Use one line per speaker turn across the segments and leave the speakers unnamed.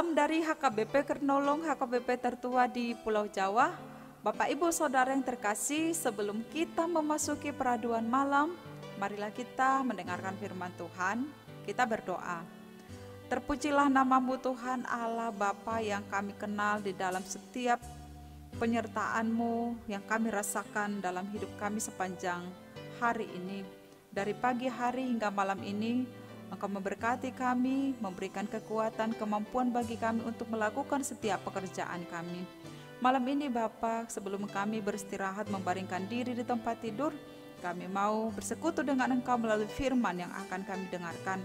Salam dari HKBP Kernolong, HKBP tertua di Pulau Jawa. Bapak Ibu Saudara yang terkasih, sebelum kita memasuki peraduan malam, marilah kita mendengarkan firman Tuhan. Kita berdoa. Terpujilah nama-Mu Tuhan Allah Bapa yang kami kenal di dalam setiap penyertaan-Mu yang kami rasakan dalam hidup kami sepanjang hari ini. Dari pagi hari hingga malam ini, Engkau memberkati kami, memberikan kekuatan, kemampuan bagi kami untuk melakukan setiap pekerjaan kami. Malam ini Bapa, sebelum kami beristirahat membaringkan diri di tempat tidur, kami mau bersekutu dengan Engkau melalui firman yang akan kami dengarkan.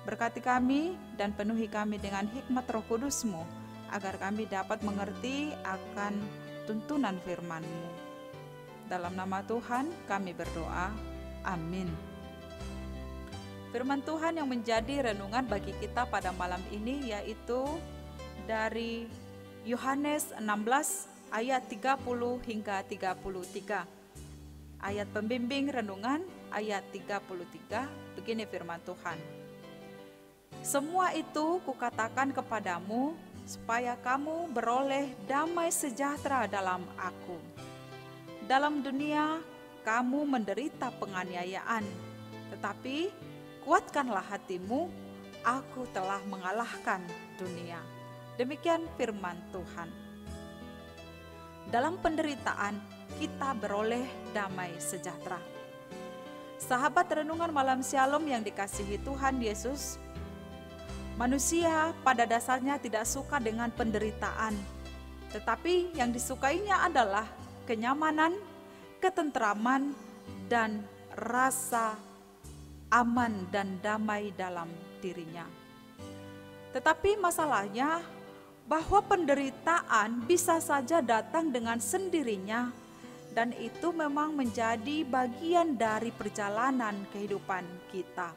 Berkati kami dan penuhi kami dengan hikmat Roh Kudus-Mu, agar kami dapat mengerti akan tuntunan firman-Mu. Dalam nama Tuhan kami berdoa, amin. Firman Tuhan yang menjadi renungan bagi kita pada malam ini yaitu dari Yohanes 16 ayat 30 hingga 33. Ayat pembimbing renungan ayat 33, begini firman Tuhan. Semua itu kukatakan kepadamu supaya kamu beroleh damai sejahtera dalam aku. Dalam dunia kamu menderita penganiayaan, tetapi kuatkanlah hatimu, aku telah mengalahkan dunia. Demikian firman Tuhan. Dalam penderitaan kita beroleh damai sejahtera. Sahabat renungan malam Shalom yang dikasihi Tuhan Yesus, manusia pada dasarnya tidak suka dengan penderitaan, tetapi yang disukainya adalah kenyamanan, ketentraman, dan rasa aman dan damai dalam dirinya. Tetapi masalahnya bahwa penderitaan bisa saja datang dengan sendirinya, dan itu memang menjadi bagian dari perjalanan kehidupan kita.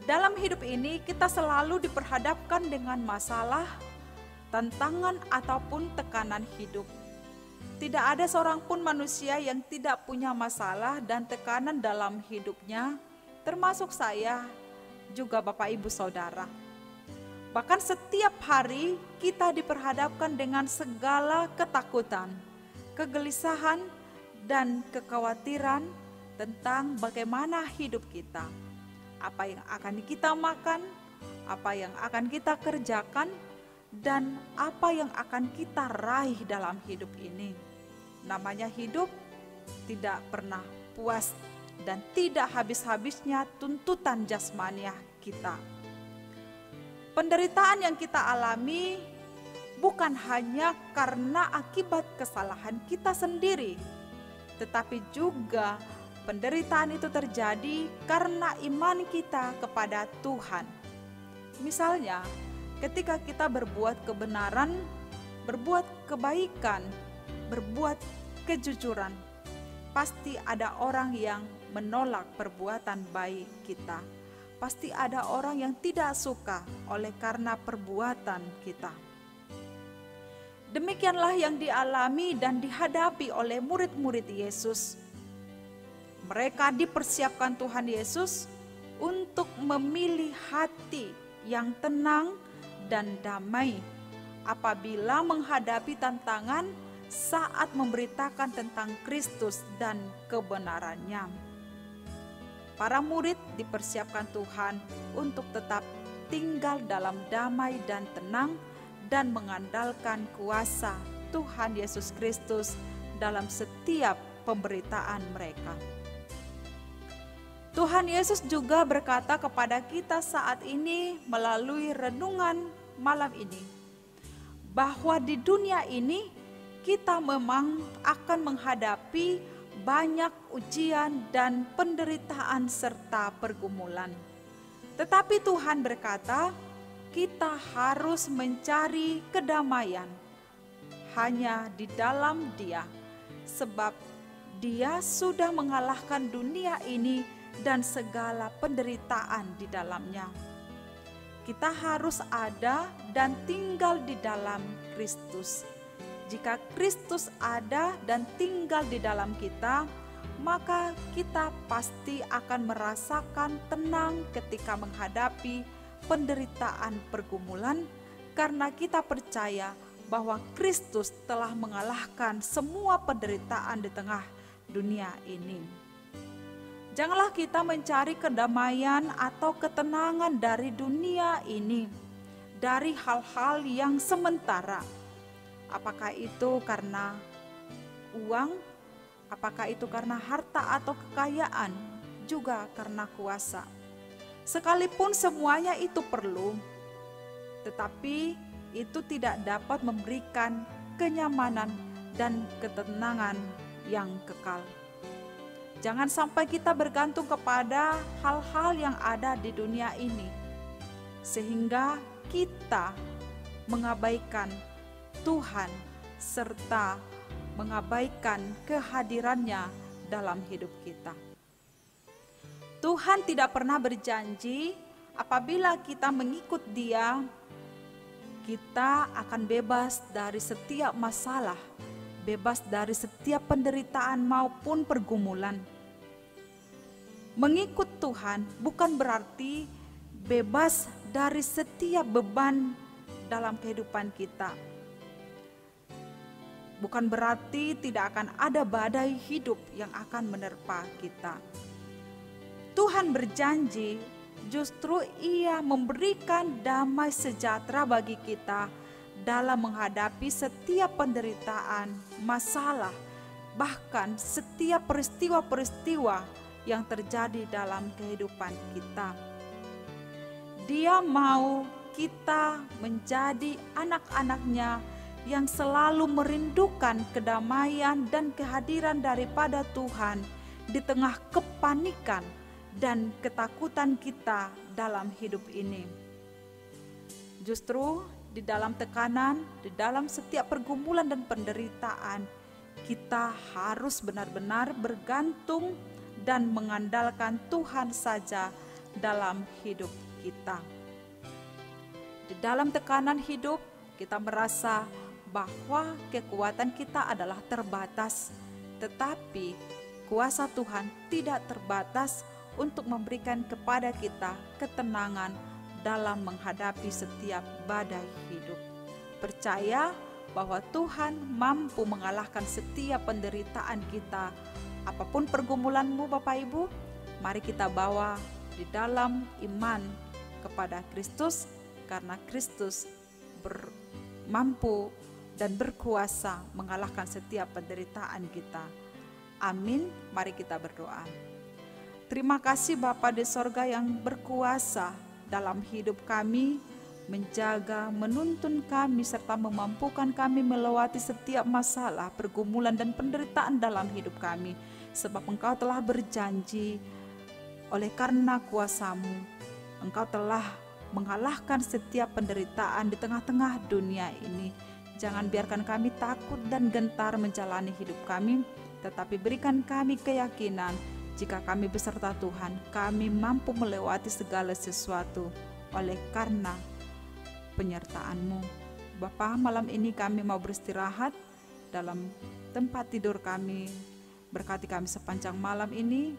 Dalam hidup ini kita selalu diperhadapkan dengan masalah, tantangan ataupun tekanan hidup. Tidak ada seorang pun manusia yang tidak punya masalah dan tekanan dalam hidupnya, termasuk saya, juga Bapak Ibu Saudara. Bahkan setiap hari kita diperhadapkan dengan segala ketakutan, kegelisahan, dan kekhawatiran tentang bagaimana hidup kita. Apa yang akan kita makan, apa yang akan kita kerjakan, dan apa yang akan kita raih dalam hidup ini. Namanya hidup tidak pernah puas dan tidak habis-habisnya tuntutan jasmaniah kita. Penderitaan yang kita alami bukan hanya karena akibat kesalahan kita sendiri, tetapi juga penderitaan itu terjadi karena iman kita kepada Tuhan. Misalnya, ketika kita berbuat kebenaran, berbuat kebaikan, berbuat kejujuran, pasti ada orang yang menolak perbuatan baik kita. Pasti ada orang yang tidak suka oleh karena perbuatan kita. Demikianlah yang dialami dan dihadapi oleh murid-murid Yesus. Mereka dipersiapkan Tuhan Yesus untuk memilih hati yang tenang dan damai apabila menghadapi tantangan saat memberitakan tentang Kristus dan kebenarannya. Para murid dipersiapkan Tuhan untuk tetap tinggal dalam damai dan tenang dan mengandalkan kuasa Tuhan Yesus Kristus dalam setiap pemberitaan mereka. Tuhan Yesus juga berkata kepada kita saat ini melalui renungan malam ini, bahwa di dunia ini kita memang akan menghadapi banyak ujian dan penderitaan serta pergumulan. Tetapi Tuhan berkata, kita harus mencari kedamaian hanya di dalam Dia, sebab Dia sudah mengalahkan dunia ini dan segala penderitaan di dalamnya. Kita harus ada dan tinggal di dalam Kristus. Jika Kristus ada dan tinggal di dalam kita, maka kita pasti akan merasakan tenang ketika menghadapi penderitaan pergumulan karena kita percaya bahwa Kristus telah mengalahkan semua penderitaan di tengah dunia ini. Janganlah kita mencari kedamaian atau ketenangan dari dunia ini, dari hal-hal yang sementara. Apakah itu karena uang, apakah itu karena harta atau kekayaan, juga karena kuasa. Sekalipun semuanya itu perlu, tetapi itu tidak dapat memberikan kenyamanan dan ketenangan yang kekal. Jangan sampai kita bergantung kepada hal-hal yang ada di dunia ini, sehingga kita mengabaikan Tuhan serta mengabaikan kehadirannya dalam hidup kita. Tuhan tidak pernah berjanji apabila kita mengikut Dia, kita akan bebas dari setiap masalah, bebas dari setiap penderitaan maupun pergumulan. Mengikut Tuhan bukan berarti bebas dari setiap beban dalam kehidupan kita. Bukan berarti tidak akan ada badai hidup yang akan menerpa kita. Tuhan berjanji justru Ia memberikan damai sejahtera bagi kita dalam menghadapi setiap penderitaan, masalah, bahkan setiap peristiwa-peristiwa yang terjadi dalam kehidupan kita. Dia mau kita menjadi anak-anak-Nya yang selalu merindukan kedamaian dan kehadiran daripada Tuhan di tengah kepanikan dan ketakutan kita dalam hidup ini. Justru di dalam tekanan, di dalam setiap pergumulan dan penderitaan, kita harus benar-benar bergantung dan mengandalkan Tuhan saja dalam hidup kita. Di dalam tekanan hidup, kita merasa bahwa kekuatan kita adalah terbatas, tetapi kuasa Tuhan tidak terbatas untuk memberikan kepada kita ketenangan dalam menghadapi setiap badai hidup. Percaya bahwa Tuhan mampu mengalahkan setiap penderitaan kita. Apapun pergumulanmu Bapak Ibu, mari kita bawa di dalam iman kepada Kristus, karena Kristus mampu dan berkuasa mengalahkan setiap penderitaan kita. Amin. Mari kita berdoa. Terima kasih Bapa di sorga yang berkuasa dalam hidup kami, menjaga, menuntun kami, serta memampukan kami melewati setiap masalah, pergumulan, dan penderitaan dalam hidup kami. Sebab Engkau telah berjanji, oleh karena kuasa-Mu, Engkau telah mengalahkan setiap penderitaan di tengah-tengah dunia ini. Jangan biarkan kami takut dan gentar menjalani hidup kami, tetapi berikan kami keyakinan, jika kami beserta Tuhan, kami mampu melewati segala sesuatu oleh karena penyertaan-Mu. Bapa, malam ini kami mau beristirahat dalam tempat tidur kami. Berkati kami sepanjang malam ini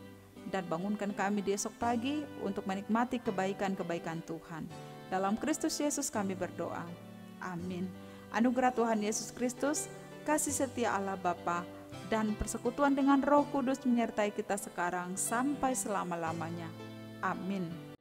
dan bangunkan kami di esok pagi untuk menikmati kebaikan-kebaikan Tuhan. Dalam Kristus Yesus kami berdoa. Amin. Anugerah Tuhan Yesus Kristus, kasih setia Allah Bapa, dan persekutuan dengan Roh Kudus menyertai kita sekarang sampai selama-lamanya. Amin.